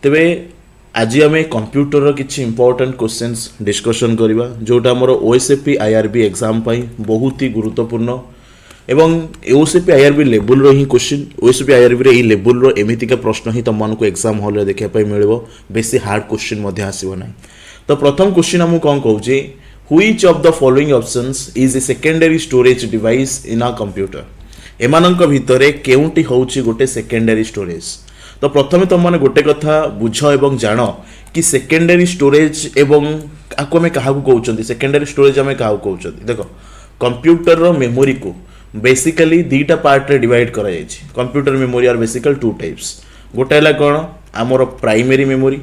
तेबे आज आम कंप्यूटर किसी इंपोर्टेंट क्वेश्चंस डिस्कशन करवा जोटा आमर ओएसएपी आईआरबी एग्जाम बहुत ही गुरुत्वपूर्ण एवं ओएसएपी आईआरबी लेवल ही क्वेश्चन ओएसएपी आईआरबी रे लेवल एमतीका प्रश्न ही तुमको एग्जाम हॉल रे देखा मिल बेसी हार्ड क्वेश्चन आसो ना। तो प्रथम क्वेश्चन आम कौन कौन which of the following options is a secondary storage device in a computer एमानंक भितरे केउंटी होउची गोटे सेकेंडरी स्टोरेज। तो प्रथम तुम मैंने गोटे कथा बुझ एवं जान कि सेकेंडरी स्टोरेज एवं आपको आम क्या कहते सेकेंडरी स्टोरेज आम क्या कहते देख कंप्यूटर रो मेमोरी को बेसिकली दुईटा पार्ट रे डिवाइड करा जायछि। Computer memory are basically two types गोटे है कौन आमर प्राइमरी मेमोरी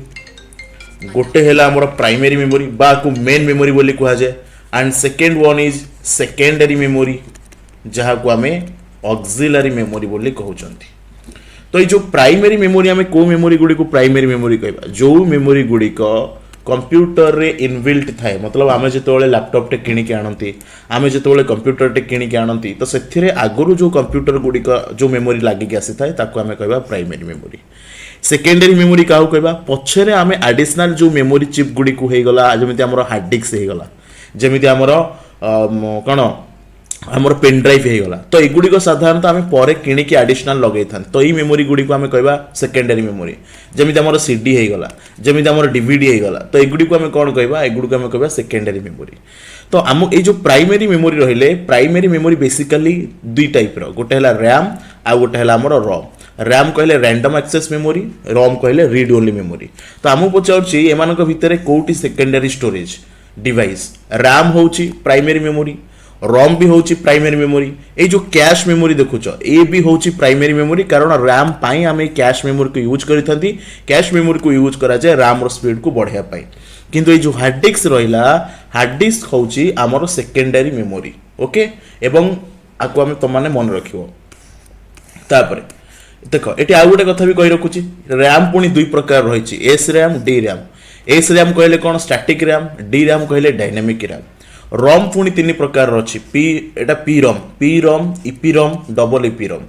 गोटे है आमर प्राइमरी मेमोरी बा को मेन मेमोरी बोली कहा जाए and second one is secondary memory जहाँ को आम ऑक्सिलरी मेमोरी बोली कहउचंती। तो ये जो प्राइमरी मेमोरी आम को मेमोरी गुड़ी को प्राइमरी मेमोरी कहबा जो मेमोरी गुड़ी को कंप्यूटर रे इनबिल्ट थाए मतलब आम जो लैपटॉप टे किणिक आनती आम जो कंप्यूटर टे किणिक आनती तो से आगुरी जो कंप्यूटर गुड़ी जो मेमोरी लगिक आसी थाए ताको आम कहबा प्राइमरी मेमोरी। सेकेंडरी मेमोरी क्या कहबा पछरे आम एडिशनल जो मेमोरी चिप गुड़ी को हो गला जमी आम हार्ड डिस्क हो गला जमी आमर कौन आमर पेन ड्राइव हो गला तो एगुड़िक साधारणतः आम पर किणिकी एडिशनल लगे था तो ये मेमोरी गुड़ी को आम कहबा सेकेंडरी मेमोरी जमी आमर सीडी हो गला जमी आमर डीवीडी हो गला तो एगुड़ी आम कौन कहबा एगुड़ी आम कहबा सेकेंडरी मेमोरी। तो आम ये जो प्राइमरी मेमोरी रहिले प्राइमरी मेमोरी बेसिकली दुई टाइप रो गोटे है रैम आ गोटे है आमर रॉम। रैम कहले रैंडम एक्सेस मेमोरी रॉम कहले रीड ओनली मेमोरी। तो आम पचारुछि एमानक भितरे कोउटी सेकेंडरी स्टोरेज डिवाइस रैम होउछि प्राइमरी मेमोरी रॉम भी होउछि प्राइमरी मेमोरी ए जो कैश मेमोरी देखुछ ए भी होउछि प्राइमरी मेमोरी कारण रैम पाई आम कैश मेमोरी को यूज करिथंती कैश मेमोरी को यूज करा जाए रैम रो स्पीड को बढ़िया पाई किंतु ए जो हार्ड डिस्क रहिला हार्ड डिस्क होउछि आमर सेकेंडरी मेमोरी ओके एवं आको आम तुम माने मन रखियो। तापर देख ये आउ गोटे कथा भी कही रखुची रैम पुणी दुई प्रकार रही S RAM D RAM. S RAM कहले कौन स्टैटिक रैम डी रैम कहले डायनामिक रैम। रॉम पुणी तीन प्रकार अच्छी P ROM E P ROM double E P ROM.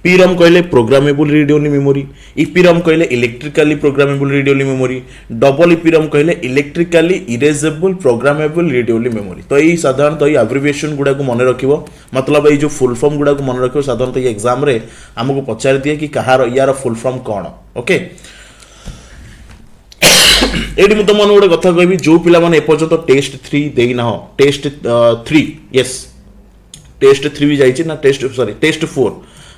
P ROM कहले programmable read only memory E P ROM कहले electrically programmable read only memory double E P ROM कहले electrically erasable programmable read only memory. तो ये साधारणतः ये एब्रिविएशन गुड़ा को मन रखिबो मतलब ये जो फुल फॉर्म गुड़ा को मन रखिबो साधारणतः ये एग्जाम रे हमको पचार दिए कि कहार यार फुल फॉर्म कौन ओके। एटी मुझे तुम गोटे कथा कहबी जो पिला माने एपर्यंत टेस्ट 3 देना हो टेस्ट 3 यस टेस्ट 3 भी जाइए ना टेस्ट सॉरी टेस्ट 4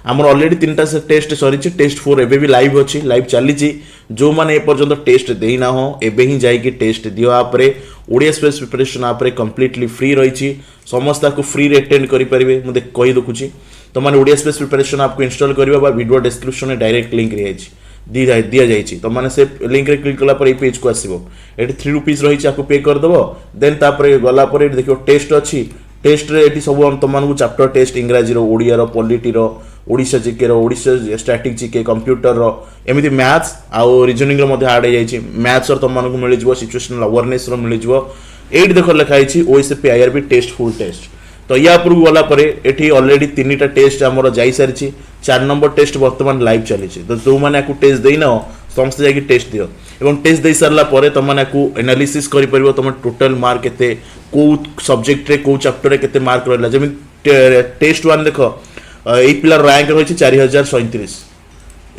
आमर ऑलरेडी 3टा से टेस्ट सरी टेस्ट 4 एबे भी लाइव अच्छी लाइव चली जो मैंने एपर्यंत टेस्ट देना हो एबे ही जाइए टेस्ट दियो आपरे ओडिया स्पेस प्रिपरेशन आपरे कंप्लीटली फ्री रही समस्त को फ्री रे अटेंड करि परिबे मुझे कहि देखुची तो माने ओडिया स्पेस प्रिपरेशन आपको इंस्टॉल करबा बा वीडियो डिस्क्रिप्शन में डायरेक्ट लिंक रही दि जाइए तो मैंने से लिंक रे क्लिक कला पर ये पेज को आसीबो एटी 3 रुपीस रही आपको पे कर दबो देन तापर गला पर देखियो टेस्ट अच्छी टेस्ट रे एटी सब हम तुमको चैप्टर टेस्ट इंग्राजी रो ओडिया रो पॉलिटी रो ओडिशा जीके रो ओडिशा स्टैटिक जीके कंप्यूटर रो एमिति मैथ्स आउ रीजनिंग रो मध्ये ऐड जाइए मैथ्स और तुमको मिल जिवो सिचुएशनल अवेयरनेस रो मिल जिवो एट देखो लिखाई छी OSP IRB test full test. तो या पूर्व गला परे एठी ऑलरेडी 3टा टेस्ट हमर जाई सारिछि 4 नंबर टेस्ट वर्तमान लाइव चली तो जो मैंने आपको टेस्ट देना समस्त जाकि टेस्ट दियो एवं टेस्ट दे सारा पर तुम आपको एनालिसिस कर पार तुम टोटल मार्क केते को सब्जेक्ट रे को चैप्टर रे केते मार्क रहला जमी टेस्ट 1 देखो ए पिला रैंक रही 4037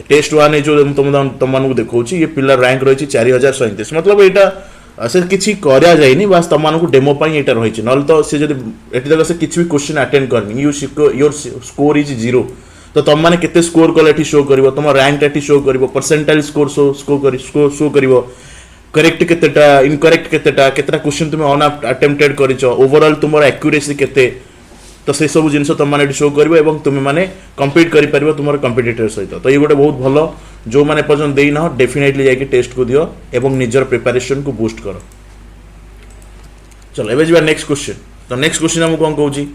टेस्ट 1 जो तुमको देखा ये पिला रैंक रही 4037 मतलब यहाँ से किसी करा जाए बास तुमको डेमो ये रही ना तो सी जब ये से किसी भी क्वेश्चन अटेंड करनी योर स्कोर इज 0 तो तुम मैंने केते स्कोर कले शो कर तुम रैंक शो कर परसेंटाइल स्कोर शो कर करेक्ट केतेटा इनकरेक्ट केतेटा क्वेश्चन तुम अन अटेम्प्टेड कर ओवरऑल तुम एक्यूरेसी केते तो से सब जिन तुम मैंने शो कर तुम मैंने कम्पीट कर तुम कंपिटिटर सहित। तो ये गोटे बहुत भल जो मैंने पर्यटन देना डेफिनेटली जाकि टेस्ट को दियो एवं निजर प्रिपरेशन को बूस्ट करो। चलो एबे जा नेक्स्ट क्वेश्चन। तो नेक्स्ट क्वेश्चन हम कौन कहूँ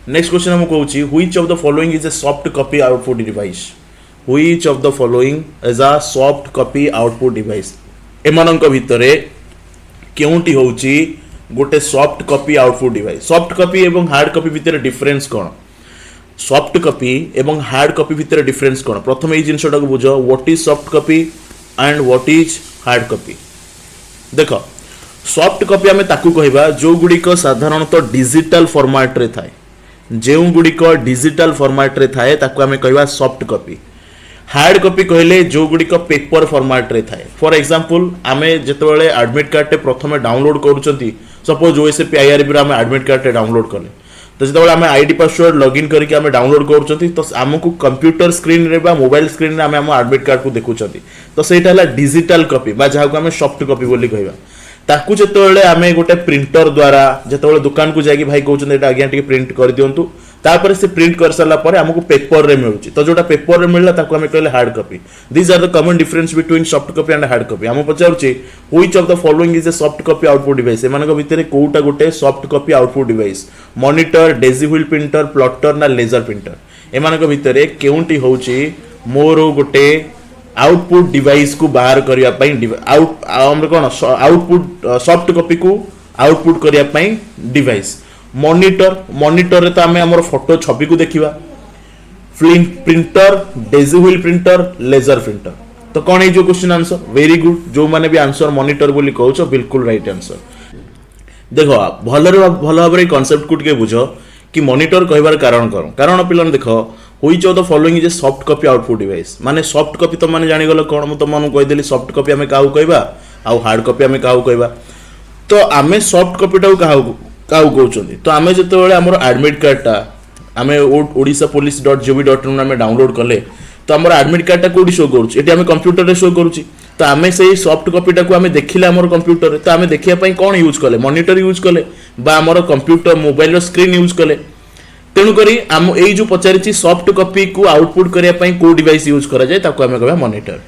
नेक्स्ट क्वेश्चन हम कहूँ which of the following is a soft copy output device which of the following is a soft copy output device एमानक भितरे केउंटी होउची गोटे soft copy output device. Soft copy एवं हार्ड कॉपी भितर डिफरेंस कौन सॉफ्ट कॉपी एवं hard copy भितर डिफरेंस कौन प्रथम ये जिनटा को बुझ what is soft copy and what is hard copy देख सॉफ्ट कॉपी आम ताकू कहबा जो गुड़िक साधारणतः डिजिटल फॉर्मेट रे थाए जो गुड़िक डिजिटल फॉर्मेट रे थाए ताकू आम कहबा सॉफ्ट कॉपी हार्ड कॉपी कहले जो गुड़िक पेपर फॉर्मेट रे थाए फॉर एग्जांपल आमे जेतेबेले एडमिट कार्ड टे प्रथमे डाउनलोड करूचंती सपोज ओएसपी आईआरबी रे आमे एडमिट कार्ड टे डाउनलोड कले तो जेतेबेले आमे आईडी पासवर्ड लॉगिन करके आमे डाउनलोड करूचंती तो हमकु कंप्यूटर स्क्रीन रे बा मोबाइल स्क्रीन रे आमे हम एडमिट कार्ड को देखुचंती तो सेटा हला डिजिटल कॉपी बा जहा को आमे सॉफ्ट कॉपी बोली कहबा ताकू जेतेबेले आमे गोटे प्रिंटर द्वारा जेतेबेले दुकान को जाकी भाई कहउचंती एटा आज्ञा टिके प्रिंट कर दियंतु तापर से प्रिंट कर सारा पर हमको पेपर रे मिलुची तो जोटा पेपर रे मिलला ताको हमें कहले hard copy this are the common difference between soft copy and hard copy हम पचारुची which of the following is a soft copy output device एमानक भितरे कोउटा गोटे soft copy output device monitor daisy wheel printer plotter ना laser printer एमानक भितरे केउंटी होउची मोर गोटे आउटपुट डिवाइस को बाहर करिया पई आउट हमर कोन आउटपुट सॉफ्ट कॉपी को आउटपुट करिया पई डिवाइस मॉनिटर मॉनिटर रे तो आमे हमर फोटो छवि को देखिबा printer daisy wheel printer laser printer तो कौन है जो क्वेश्चन आंसर वेरी गुड जो माने भी आंसर मॉनिटर बोली कहउछ बिल्कुल राइट आंसर देखो भल भाव कॉन्सेप्ट को टिके बुझो कि मॉनिटर कहबार कारण पिलन देखो which of the following is a soft copy output device माने सॉफ्ट कॉपी तो माने जानि गलो कोन म तो मानु कहि देली सॉफ्ट कॉपी हमें काहू कहबा आ हार्ड कॉपी हमें काहू कहबा तो आमे सॉफ्ट कॉपी टाउ काहू कहउछंती तो आमे जते बेले हमर एडमिट कार्ड टा आमे odishapolice.gov.in आमे डाउनलोड करले तो हमर एडमिट कार्ड टा कोडी शो करूछ एटी आमे कंप्यूटर रे शो करूची तो आमे सेही सॉफ्ट कॉपी टा को आमे देखिले हमर कंप्यूटर रे तो आमे देखिया पई कोन यूज करले मॉनिटर यूज करले बा हमर कंप्यूटर मोबाइल रो स्क्रीन यूज करले तेनु करी हम एई जो पचारिची सॉफ्ट कॉपी को आउटपुट करिया पई को डिवाइस यूज करा जाय ताको आमे कहबा मॉनिटर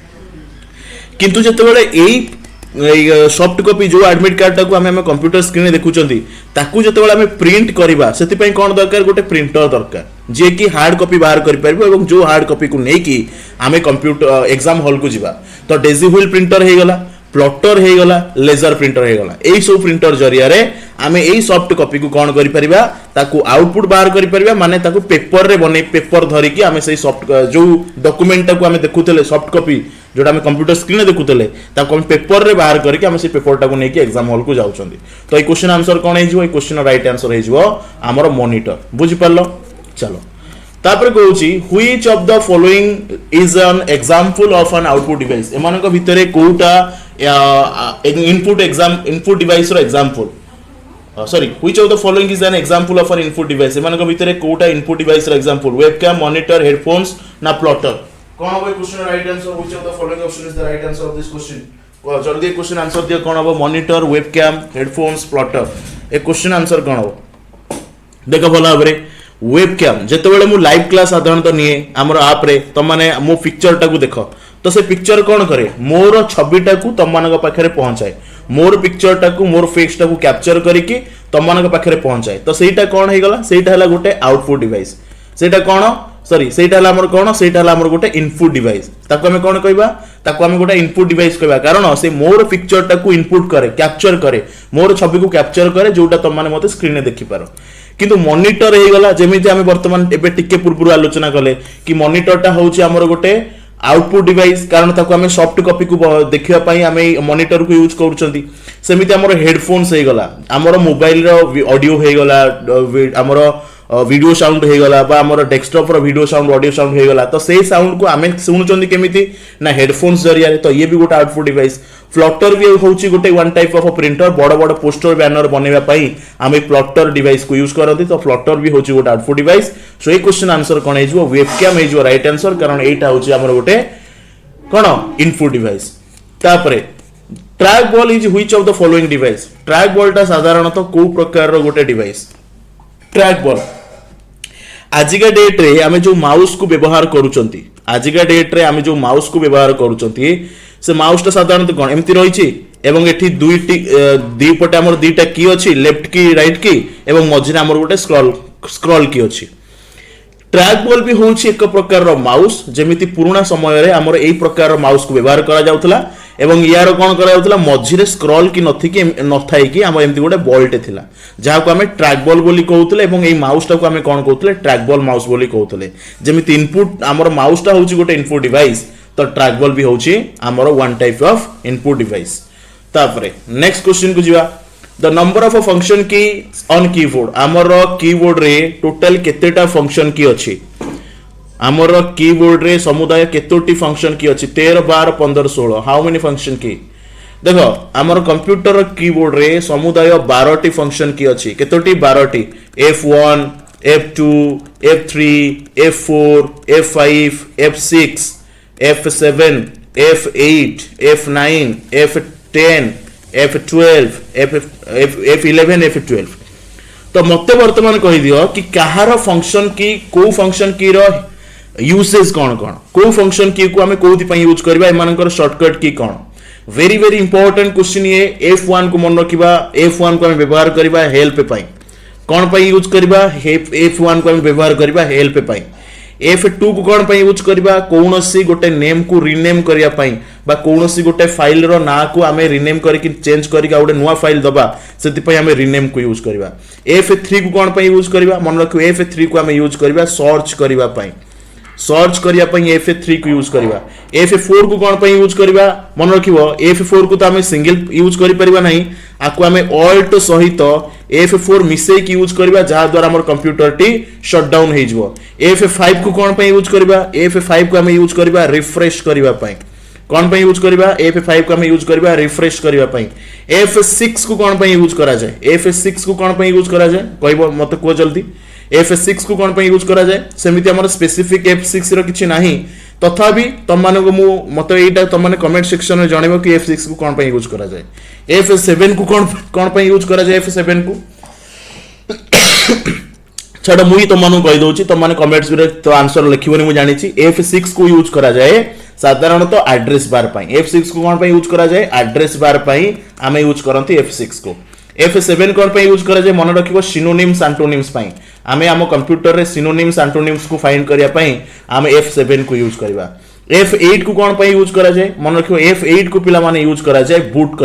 किंतु जते बेले एई सॉफ्ट कॉपी जो एडमिट कार्ड को आमे कंप्यूटर स्क्रीन रे देखुचंती ताकू जते आमे प्रिंट करबा सेति पई कोन दरकार गोटे प्रिंटर दरकार जे कि हार्ड कॉपी बाहर करि परबो एवं जो हार्ड कॉपी को नै कि आमे कंप्यूटर एग्जाम हॉल को जिबा तो डेजी व्हील प्रिंटर हे गला प्लॉटर हे गला लेजर प्रिंटर हे गला एई सब प्रिंटर जरिया रे आमे एई सॉफ्ट कॉपी को कोन करि परिबा ताकू आउटपुट बाहर करि परिबा माने ताकू पेपर रे बने पेपर धरि कि आमे सेई सॉफ्ट जो डॉक्यूमेंट को आमे देखुतले सॉफ्ट कॉपी जोटा आमे कंप्यूटर स्क्रीन रे देखुतले ताको हम पेपर रे बाहर करके आमे से पेपर टा को नै कि एग्जाम हॉल को जाउछंदी तो ए क्वेश्चन आंसर कोन हे जिवो ए क्वेश्चन राइट आंसर हे जिवो हमर मॉनिटर बुझि पारलो चलो तापर कहउची which of the following is an example of an output device एमानक भितरे कोउटा इनपुट डिवाइस रो example sorry which of the following is an example of an input device एमानक भितरे कोउटा इनपुट डिवाइस रो एग्जांपल वेबकैम मॉनिटर हेडफोन्स ना plotter कौन हो question right answer which of the following option is the right answer of this question जल्दी question answer दियो कौन हो मॉनिटर वेबकैम हेडफोन्स प्लॉटर ए क्वेश्चन आंसर कौन हो देखो भला भाबरे वेबकैम जेते बेले मु लाइव क्लास साधारणतः निए हमर ऐप रे त माने मो पिक्चर टा को देखो तो से पिक्चर कौन करे मोर छबिटा को तम मानक पाखरे पहुंचाए मोर पिक्चर टा को मोर फेस टा को कैप्चर करिकि तम मानक पाखरे पहुंचाए तो सेटा कौन हे गला सेटा हला गोटे आउटपुट डिवाइस सेटा कौन सॉरी सेटा हला हमर कौन सेटा हला हमर गोटे इनपुट डिवाइस ताको हमें कौन कहबा ताको हमें गोटे इनपुट डिवाइस कहबा कारण से मोर पिक्चर टा को इनपुट करे कैप्चर करे मोर छवि को कैप्चर करे जोटा तम माने मते स्क्रीन रे देखि पारो किंतु मॉनिटर हे गला जेमिति हमें वर्तमान एबे टिके पूर्व आलोचना कले कि मॉनिटर टा होची हमर गोटे आउटपुट डिवाइस कारण ताको हमें सॉफ्ट कॉपी को देखिया पई हमें मॉनिटर को यूज करूचंती सेमिति हमर हेडफोन्स हे गला हमर मोबाइल रो ऑडियो हे गला हमर वीडियो साउंड हे गला बा हमर डेस्कटॉप रो वीडियो साउंड ऑडियो साउंड हे गला तो से साउंड को हमें सुनुचंती केमिति ना हेडफोन्स जरिया तो ये भी गोटे आउटपुट डिवाइस प्लॉटर भी होची गोटे वन टाइप ऑफ प्रिंटर बड़ बड़ पोस्टर बैनर बनेबा पई हमें प्लॉटर डिवाइस को यूज करथि तो प्लॉटर भी होची गोटे आउटपुट डिवाइस सो ए क्वेश्चन आंसर कोन हे जो वेबकैम हे जो राइट आंसर कारण एटा होची हमर गोटे कोन इनपुट डिवाइस तापरे track ball is which of the following device track ball टा साधारणतः को प्रकार रो गोटे डिवाइस ट्रैक बॉल आजिका डेट रे आमे जो माउस को व्यवहार करूचंती आजिका डेट रे आमे जो माउस को व्यवहार करूचंती से माउस टा साधारणतः कोन एम्ति रहिछि एवं एठी दुईटी दी पटे हमर दीटा की अछि लेफ्ट की राइट की एवं मझिरे हमर गोटे स्क्रॉल की अछि ट्रैक बॉल भी होछि एक प्रकार रो माउस जेमिति पुराना समय रे हमर एई प्रकार रो माउस को व्यवहार करा जाउतला एवं यार कोन करा जाउतला मझिरे स्क्रॉल की नथाई कि हम एम्ति गोटे बॉलटे थिला जहा को हमें ट्रैक बॉल बोली कहउतले एवं एई माउस टा को हमें कोन कहउतले ट्रैक बॉल माउस बोली कहउतले जेमिति इनपुट हमर माउस टा होछि गोटे इनपुट डिवाइस तो ट्रैकबॉल भी होची हमर one type of input device. तापरे नेक्स्ट क्वेश्चन को जीवा द नंबर ऑफ फंक्शन की ऑन कीबोर्ड हमर कीबोर्ड रे टोटल केतेटा फंक्शन की अछि हमर कीबोर्ड रे समुदाय केतोटी फंक्शन की अछि 13 12 15 16 हाउ मेनी फंक्शन की देखो हमर कंप्यूटर कीबोर्ड रे समुदाय 12 टी फंक्शन की अछि केतोटी 12 T F1 F2 F3 F4 F5 F6 F7 F8 F9 F10 F12 F11 F12 तो मते वर्तमान कहि दियो कि कहार फंक्शन की को फंक्शन की रो यूसेज कौन कौन को फंक्शन की को हमें कोथि पई यूज करबा एमानकर शॉर्टकट की कौन वेरी वेरी इंपोर्टेंट क्वेश्चन ये F1 को मन रखिबा F1 को हम व्यवहार करबा हेल्प पई कौन पई यूज करबा F1 को हम व्यवहार करबा हेल्प पई F2 को कौन पई यूज करबा कोनोसी गोटे नेम को रीनेम करिया पई बा कोनोसी गोटे फाइल रो ना को हमें रीनेम करके चेंज करके गोटे नुवा फाइल दबा सेति पई हमें रीनेम को यूज करबा F3 को कौन पई यूज करबा मन रखियो F3 को हमें यूज करबा सर्च करबा पई सर्च करिया पई F3 को यूज करबा F4 को कौन पई यूज करबा मन रखिबो F4 को तो हमें सिंगल यूज करि परिबा नहीं आको हमें ऑल्ट सहित F4 मिसई की यूज करबा जहा द्वारा हमर कंप्यूटर टी शट डाउन हे जबो F5 को कौन पई यूज करबा F5 को हमें यूज करबा रिफ्रेश करबा पई कौन पई यूज करबा F5 को हमें यूज करबा रिफ्रेश करबा पई F6 को कौन पई यूज करा जाय F6 को कौन पई यूज करा जाय कहबो मते को जल्दी F6 को कौन पई यूज करा जाय सेमिति हमर स्पेसिफिक F6 रो किछि नाही तथापि तम माने को मु मते एटा तम माने कमेंट सेक्शन में जानिबो कि F6 को कौन पई यूज करा जाय F7 को कौन पई यूज करा जाय F7 को छाड़ मुई तम मानु कहि दोछि तम माने कमेंट्स रे तो आंसर लिखिबोनी मु जानि छि F6 को यूज करा जाय साधारणतः एड्रेस बार पई F6 को कौन पई यूज करा जाय एड्रेस बार पई आमे यूज करंती F6 को F7 कौन पई यूज करा जाय मन रखिबो सिनोनिम्स एंटोनिम्स पई आमे हम कंप्यूटर रे सिनोनिम्स एंटोनिम्स को फाइंड करिया पई आमे F7 को यूज करबा F8 को कौन पई यूज करा जाय मन रखिबो F8 को पिला माने यूज करा जाय बूट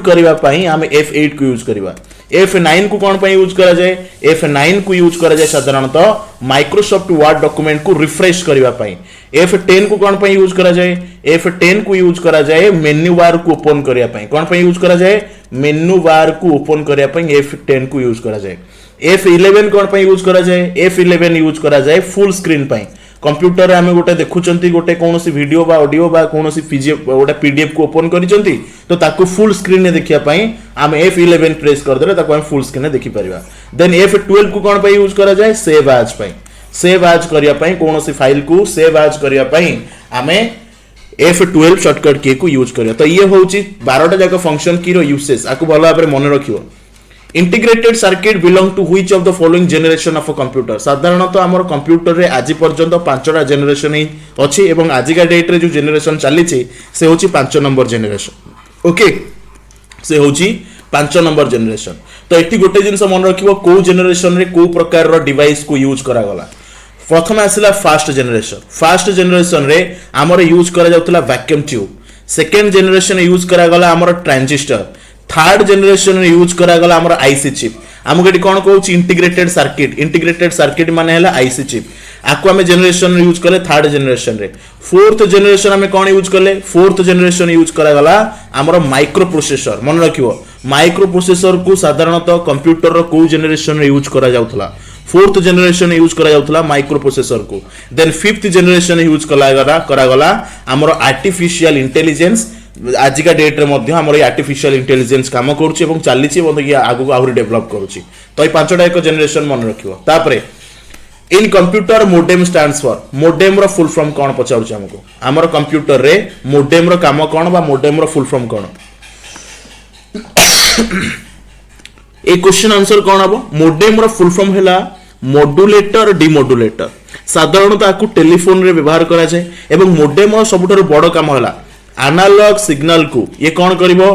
करिया पई आमे F8 को यूज करबा F9 को कौन पई यूज करा जाय F9 को यूज करा जाय साधारणतः माइक्रोसॉफ्ट वर्ड डॉक्यूमेंट को रिफ्रेश करिवा पई F10 को कौन पई यूज करा जाय F10 को यूज करा जाय मेन्यू बार को ओपन करिया पई कौन पई यूज करा जाय मेन्यू बार को ओपन करिया पई F10 को यूज करा जाय F11 कौन पई यूज करा जाय F11 यूज करा जाय फुल स्क्रीन पई कंप्यूटर रे हमें गोटे देखुचंती गोटे कोनोसी वीडियो बा ऑडियो बा कोनोसी गोटे पीडीएफ को ओपन करिचंती तो ताको फुल स्क्रीन ने देखिया पई हम F11 प्रेस कर देले ताको हम फुल स्क्रीन ने देखि परिबा देन F12 को कौन पई यूज करा जाय सेव एज पई सेव एज करिया पई कोनोसी फाइल को सेव एज करिया पई हमें F12 शॉर्टकट की को यूज करिया तो ये होची 12 टा जाका फंक्शन की रो यूसेज आको भलो भाबरे मन रखियो integrated circuit belong to which of the following generation of a computer साधारणतः हमर कंप्यूटर रे आज पर्यंत 5टा जनरेशन ही अछि एवं आजिका डेट रे जो जनरेशन चली छि से होछि 5 नंबर जनरेशन ओके से होछि 5 नंबर जनरेशन तो एठी गोटे जिंस मन रखिबो को जनरेशन रे को प्रकार रो डिवाइस को यूज करा गला प्रथम आसिला फास्ट जनरेशन रे हमर यूज करा जाउतला vacuum tube second generation use करा गला हमर ट्रांजिस्टर थर्ड जनरेशन यूज करा गला हमर आईसी चिप हमके एटी कोन कहउची इंटीग्रेटेड सर्किट माने हला आईसी चिप आको हमें जनरेशन यूज करले थर्ड जनरेशन रे फोर्थ जनरेशन हमें कोन यूज करले फोर्थ जनरेशन यूज करा गला हमर माइक्रो प्रोसेसर मन रखिबो माइक्रो प्रोसेसर को साधारणतः कंप्यूटर रो को जनरेशन रे यूज करा जाउतला फोर्थ जनरेशन यूज करा जाउतला माइक्रो प्रोसेसर को देन फिफ्थ जनरेशन यूज करा गला हमर आर्टिफिशियल इंटेलिजेंस आजिका डेट रे मध्य हमर आर्टिफिशियल इंटेलिजेंस काम करूची एवं चालीची मतलब आगु आहुरी डेवलप करूची तो ए पांचटा एक जनरेशन मन रखिबो तापरे in computer modem stands for modem रो फुल फॉर्म कोन पचाउची हमको हमर कंप्यूटर रे मोडेम रो काम कोन बा मोडेम रो फुल फॉर्म कोन ए क्वेश्चन आंसर कोन हबो मोडेम रो फुल फॉर्म हैला मॉड्यूलेटर डिमॉड्यूलेटर साधारणतः आकु टेलीफोन रे व्यवहार करा जाय एवं मोडेम रो सबुठार बड़ काम हैला एनालॉग सिग्नल को ये कौन करिवो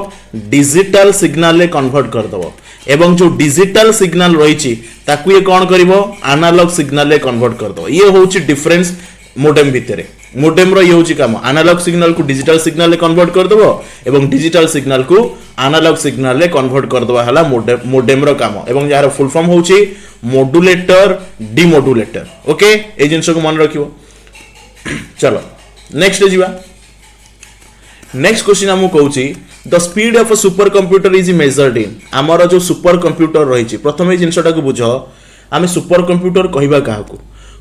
डिजिटल सिग्नल ले कन्वर्ट कर दबो एवं जो डिजिटल सिग्नल रहिछि ताकू ये कौन करिवो एनालॉग सिग्नल ले कन्वर्ट कर दबो ये होछि डिफरेंस मोडेम भितरे मोडेम रो ये होछि काम एनालॉग सिग्नल को डिजिटल सिग्नल ले कन्वर्ट कर दबो एवं डिजिटल सिग्नल को एनालॉग सिग्नल ले कन्वर्ट कर दबा हला मोडेम रो काम एवं यार फुल फॉर्म होछि मॉड्यूलेटर डिमॉड्यूलेटर ओके ए जिंस को मन रखिवो चलो नेक्स्ट जीवा नेक्स्ट क्वेश्चन हम कहूँ the speed of a super computer is measured in आमर जो सुपर कंप्यूटर रही प्रथम जिनटा को बुझ आम सुपर कंप्यूटर कहवा क्या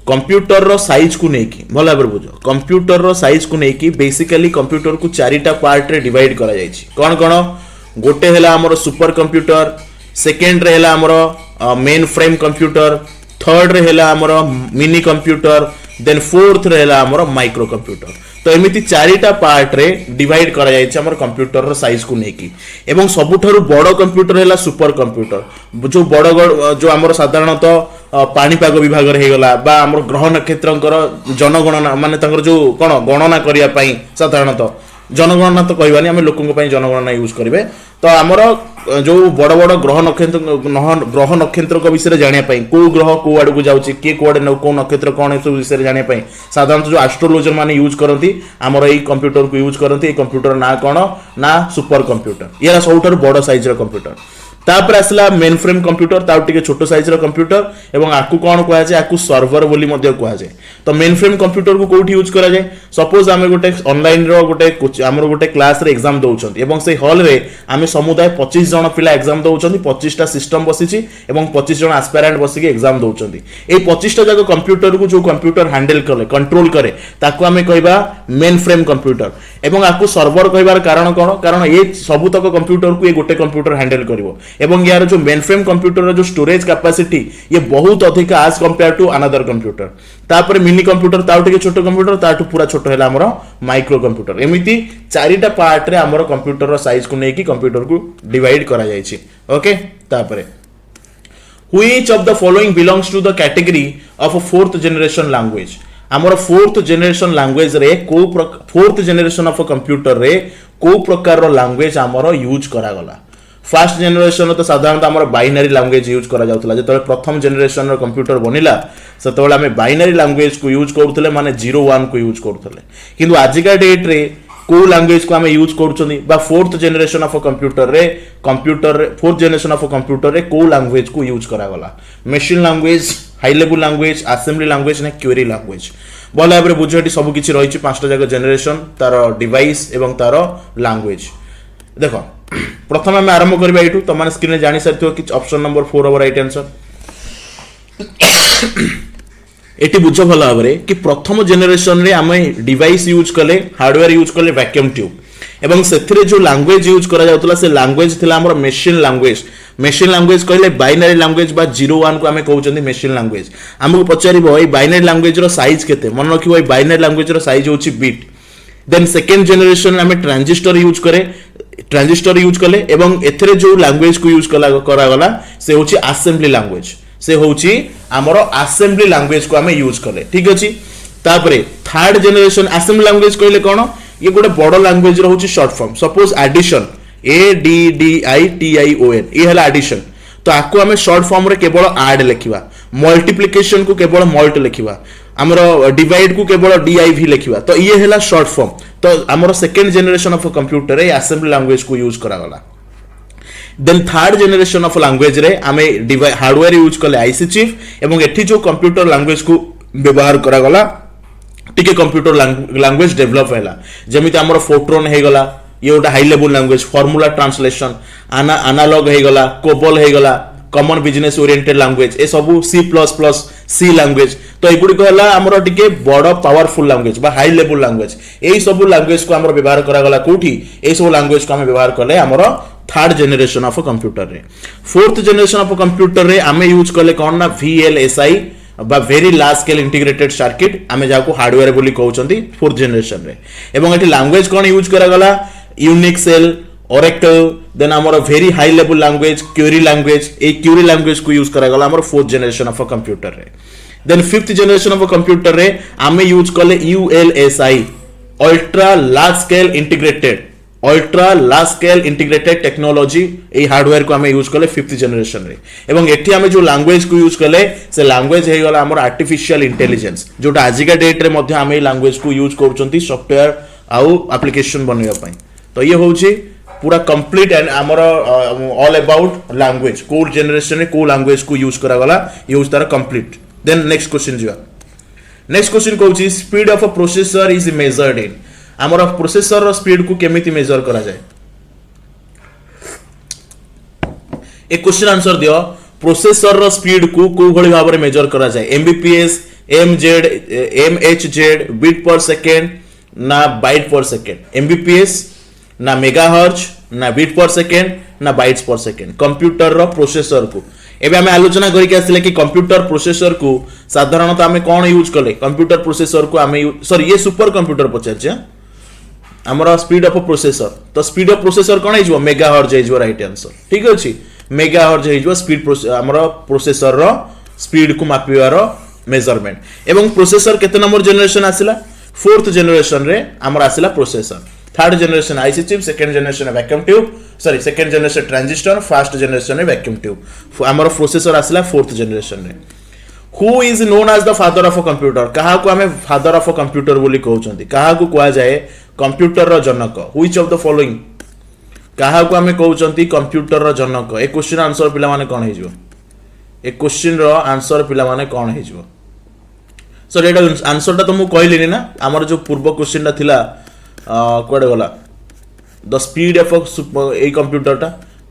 कंप्यूटर रो साइज को लेकिन भल भाव बुझ कंप्यूटर रो साइज को लेकिन बेसिकली कंप्यूटर को चारिटा पार्ट रे डिवाइड करा जायछि कौन कौन गोटे है आमर सुपर कंप्यूटर सेकेंड रे है आमर मेन फ्रेम कंप्यूटर थर्ड रे है आमर मिनी कंप्यूटर देन फोर्थ रे है आमर माइक्रो कंप्यूटर तो एमिति चारिटा पार्ट रे डिवाइड करा जायछि हमर कंप्यूटर रो साइज को लेकिन एवं सबुठारु बड़ कंप्यूटर है सुपर कंप्यूटर जो बड़ जो आमर साधारणतः पाणीपाग विभाग होगा बा आमर ग्रह नक्षत्रंकर जनगणना माने तंकर जो कौन गणना करिया पई साधारणतः जनगणना तो कहबानी आम लोकों जनगणना यूज करेंगे तो आमर जो बड़ बड़ ग्रह नक्षत्र विषय जानापी कौ ग्रह कौ आड़ को जाऊँगी किए कौड़े कौ नक्षत्र कौन सब विषय जानापी साधारणतः जो एस्ट्रोलॉजर माने यूज करती आमर यही कंप्यूटर को यूज करती कंप्यूटर ना कौन ना सुपर कंप्यूटर ये सब बड़ साइज कंप्यूटर तापर आसला मेन फ्रेम कंप्यूटर ताउ टिके छोटो साइज रो कंप्यूटर एवं आकु कोन कुआ जाय आकु सर्वर बोली मध्ये कुआ जाय तो मेन फ्रेम कंप्यूटर को कोठी यूज करा जाय सपोज आमे गोटे ऑनलाइन रो गोटे हमर गोटे क्लास रे एग्जाम दउछन एवं से हॉल रे आमे समुदाय 25 जण पिला एग्जाम दउछन 25 टा सिस्टम बसिछि एवं 25 जण एस्पिरेंट बसिके एग्जाम दउछन ए 25 टा जाको कंप्यूटर को जो कंप्यूटर हैंडल करे कंट्रोल करे ताको आमे कहबा मेन फ्रेम कंप्यूटर एवं आकु सर्वर कहबार कारण कोन कारण ए सबु तक कंप्यूटर को ए गोटे कंप्यूटर हैंडल करिवो एवं यार जो मेन फ्रेम कंप्यूटर जो स्टोरेज कैपेसिटी ये बहुत अधिक आज कंपेयर टू अनदर कंप्यूटर तापर मिनी कंप्यूटर ताउ टिके छोटो कंप्यूटर ताठू पूरा छोटो हैला हमरो माइक्रो कंप्यूटर एमिति चारिटा पार्ट रे हमरो कंप्यूटर रो साइज को नेकी कंप्यूटर को डिवाइड करा जायछि ओके तापर which of the following belongs to the category of a fourth generation language हमरो फोर्थ जनरेशन लैंग्वेज रे को fourth generation of a computer रे को प्रकार रो लैंग्वेज हमरो यूज करा गला फास्ट जेनेरेशन तो साधारणतः आम बाइनरी लैंग्वेज यूज करा जाउतला जो प्रथम जेनेरेशन रो कंप्यूटर बनिला सेतबेले आम बाइनरी लैंग्वेज को यूज करथले माने 0-1 को यूज करथले किंतु आजिका डेट रे को लैंग्वेज को आम यूज करछनी बा fourth generation of a computer रे fourth generation of a computer रे को लैंग्वेज को यूज करा गला machine language high level language assembly language ना क्वेरी लैंग्वेज भल भाव बुझे सब किछि रहिछि पांचटा जाक जेनेरेशन तार डिवाइस एवं तार लैंग्वेज देखो प्रथम आम आरंभ करबा एठू तो माने स्क्रीन रे जानि सरथियो कि option number 4 over right answer eighty बुझ भल भाबरे कि प्रथम जेनेरेशन रे आम डिवाइस यूज कले हार्डवेयर यूज कले वैक्यूम ट्यूब एवं सेथिरे जो लैंग्वेज यूज करा जाउतला से लैंग्वेज थिला हमर मशीन लैंग्वेज कहले बाइनरी लैंग्वेज बा 0-1 को आमे कहउचंदी मशीन लैंग्वेज हमको पचारिबो ए बाइनरी लैंग्वेज रो साइज केते मन रखिबो ए बाइनरी लैंग्वेज रो साइज होची बिट देन सेकंड जेनेरेशन आमे ट्रांजिस्टर यूज कले एवं एथरे जो लैंग्वेज को यूज करा गला से होची असेंबली लैंग्वेज से होची हमरो असेंबली लैंग्वेज को आमे यूज कले ठीक अछि तापरे थर्ड जेनेरेशन असेंबली लैंग्वेज कहले कोन ये गोटे बड़ लैंग्वेज रहउची short form suppose addition ADDITION ये हला एडिशन तो आको आमे शॉर्ट फॉर्म रे केवल ऐड लिखिबा मल्टीप्लिकेशन को केवल मल्ट लिखिबा हमरो डिवाइड को केवल DIV लिखिबा तो ये हला शॉर्ट फॉर्म तो हमरो सेकंड जनरेशन ऑफ कंप्यूटर रे असेंबली लैंग्वेज को यूज करा गला then third generation of language रे आमे हार्डवेयर यूज कले आईसी चिप एवं एठी जो कंप्यूटर लैंग्वेज को व्यवहार करा गला टिके कंप्यूटर लैंग्वेज डेवलप हैला जेमिति हमरो फोर्ट्रॉन हे गला ये गोटे high level language formula translation analog हे गला कोबोल हे गला कॉमन बिजनेस ओरिएंटेड लैंग्वेज ए सब C++ लैंग्वेज तो एगुडी कहला हमरो टिके बड़ पावरफुल लैंग्वेज बा हाई लेवल लैंग्वेज एई सब लैंग्वेज को हमरो व्यवहार करा गला कोठी ए सब लैंग्वेज को हम व्यवहार करले हमरो थर्ड जनरेशन ऑफ कंप्यूटर रे फोर्थ जनरेशन ऑफ कंप्यूटर रे हमें यूज करले कोन ना VLSI बा very large scale integrated circuit आमे जाको हार्डवेयर बोली कहउचंदी फोर्थ जनरेशन रे एवं एठी लैंग्वेज कोन यूज करा गला यूनिक्स सेल Oracle देन हमर very high level language query language ए क्वेरी लैंग्वेज को यूज करा गला हमर fourth generation of a computer रे then fifth generation of a computer रे आमे यूज करले ULSI ultra large scale integrated technology ए हार्डवेयर को आमे यूज करले फिफ्थ जनरेशन रे एवं एठी आमे जो लैंग्वेज को यूज करले से लैंग्वेज हे गला हमर आर्टिफिशियल इंटेलिजेंस जोटा आजिका डेट रे मध्ये आमे लैंग्वेज को यूज करचंती सॉफ्टवेयर आउ एप्लीकेशन बनवा पई तो ये होची पूरा कंप्लीट एंड आमर ऑल अबाउट लैंग्वेज को जेनरेशन को लैंग्वेज को यूज करा गला यूज तार कंप्लीट देन नेक्स्ट क्वेश्चन जिवा नेक्स्ट क्वेश्चन कहूँ speed of a processor is measured in आमर प्रोसेसर स्पीड को केमिति मेजर करा जाए एक क्वेश्चन आंसर दियो प्रोसेसर स्पीड को को भली भाव में मेजर करा जाए एमबीपीएस एमजेड एमएचजेड बीट पर सेकेंड ना बाइट पर सेकेंड एमबीपीएस ना मेगाहर्ट्ज ना बीट पर सेकेंड ना बाइट्स पर सेकेंड कंप्यूटर रो प्रोसेसर को एबे हमें आलोचना करके आसले कि कंप्यूटर प्रोसेसर को साधारणतः हमें कौन यूज कले कंप्यूटर प्रोसेसर को हमें सॉरी ये सुपर कंप्यूटर पचार हमर स्पीड ऑफ प्रोसेसर तो स्पीड ऑफ प्रोसेसर कौन है मेगाहर्ट्ज है राइट आंसर ठीक अछि मेगाहर्ट्ज है स्पीड हमर प्रोसेसर रो स्पीड को मापिवार मेजरमेंट एवं प्रोसेसर केते नंबर जनरेशन आसिला फोर्थ जनरेशन रे हमर आसिला processor third generation IC chip second generation vacuum tube sorry second generation transistor first generation vacuum tube हमर प्रोसेसर आसिला फोर्थ जनरेशन रे who is known as the father of a computer कहा को हमें father of a computer बोली कहउचंती कहा को कुआ जाए कंप्यूटर रो जनक व्हिच ऑफ द फॉलोइंग कहा को हमें कहउचंती कंप्यूटर रो जनक ए क्वेश्चन आंसर पिला माने कोन हे जिवो ए क्वेश्चन रो आंसर पिला माने कोन हे जिवो सो एटा आंसर ता तो मु कहलिनी ना हमर जो पूर्व क्वेश्चन ता थिला कोडे गला the speed of a computer टा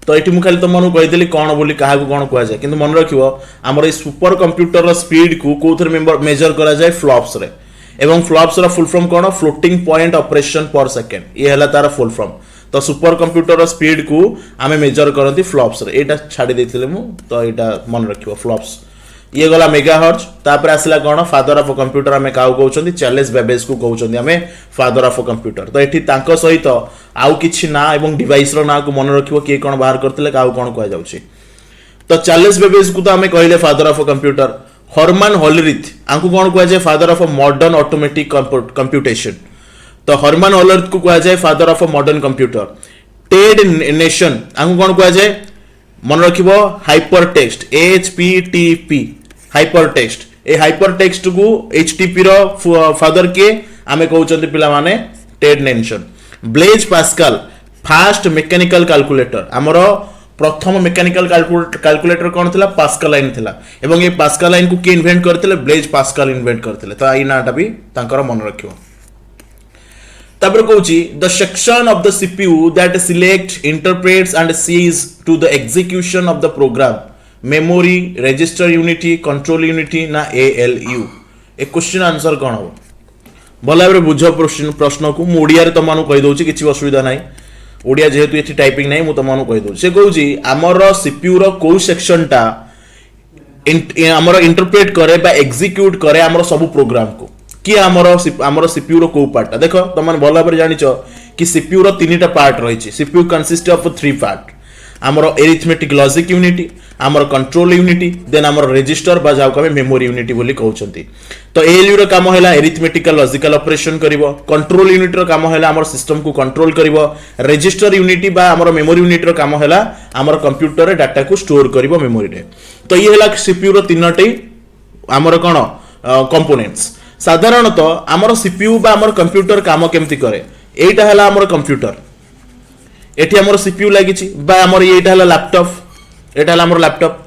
तो ये मुझे खाली तुम मन कहीदेली कौन बोली क्या कौन कहुए कि मन रखियो आमर ये सुपर कंप्यूटर स्पीड को कौन मेजर करा जाए फ्लॉप्स रे एवं फ्लॉप्स रा फुल फॉर्म कौन फ्लोटिंग पॉइंट ऑपरेशन पर सेकेंड ये है तार फुल फॉर्म तो सुपर कंप्यूटर स्पीड को आम मेजर करती फ्लॉप्स रे एटा छाड़ी देथिले मु तो एटा मन रखियो फ्लॉप्स ये गला मेगाहर्ट्ज तापर आसला कौन फादर ऑफ कंप्यूटर आम क्या कहते चार्लेस बेबेज को कहते आम फादर ऑफ कंप्यूटर तो ये सहित आउ किछि ना एवं डिवाइस रो ना को मन रखियो किए कौन बाहर करते क्या कौन कह जाउछि तो चार्लेस बेबेज को तो आम कहले father of computer Herman Hollerith आंकु कौन कह जाए father of modern automatic computation तो हर्मन हॉलरिथ को कह जाए father of modern computation आंकु कौन कह जाए मन रखिबो hyper text HTTP hyper text ए हाइपर टेक्स्ट को एचटीपी रो फादर के आमे कहउचंती पिला माने टेड नेशन Blaise Pascal first mechanical calculator हमरो प्रथम मैकेनिकल कैलकुलेटर कौन थिला पास्कलाइन थिला एवं ये पास्कलाइन को के इन्वेंट करथिले ब्लेज पास्कल इन्वेंट करथिले तो आई नाटा भी तांकर मन रखियो तापर कहूची the section of the CPU that select interprets and sees to the execution of the program memory register यूनिटी कंट्रोल यूनिटी ना एएलयू ए क्वेश्चन आंसर कौन हो भल भाव बुझ प्रश्न को मुझे तुम कही दूसरी किसी असुविधा ना ओडिया जेहेतु ये टाइपिंग नहीं मुझे तुम कही दूसरी से कहूँ आमर सीपीयू रो कौ सेक्शन टा आमर इंटरप्रेट करे बा एग्जीक्यूट करे आमर सब प्रोग्राम को कि आमर सीपीयू रो कौ पार्ट देख तुम भल भाव जानिच कि सीपीयू रो तीन पार्ट रही सीपीयू कंसिस्ट ऑफ 3 पार्ट आमर एरिथमेटिक लॉजिक यूनिटी आमर कंट्रोल यूनिटी देन आमर रजिस्टर बा जाउ कमे मेमोरी यूनिटी बोली कहउचंती तो एएलयू रो काम हैला एरिथमेटिकल लॉजिकल ऑपरेशन करिवो कंट्रोल यूनिट रो काम हैला आमर सिस्टम को कंट्रोल करिवो रजिस्टर यूनिटी बा आमर मेमोरी यूनिट रो काम हैला आमर कंप्यूटर रे डाटा को स्टोर करिवो मेमोरी रे तो ये हैला सीपीयू रो तीनटी आमर कोन कंपोनेंट्स साधारणतः आमर सीपीयू बा आमर कंप्यूटर काम केमति करे एटा हैला आमर कंप्यूटर एठी आमर सीपीयू लागिछि बा आमर एटा हैला लैपटॉप एटा हैला आमर लैपटॉप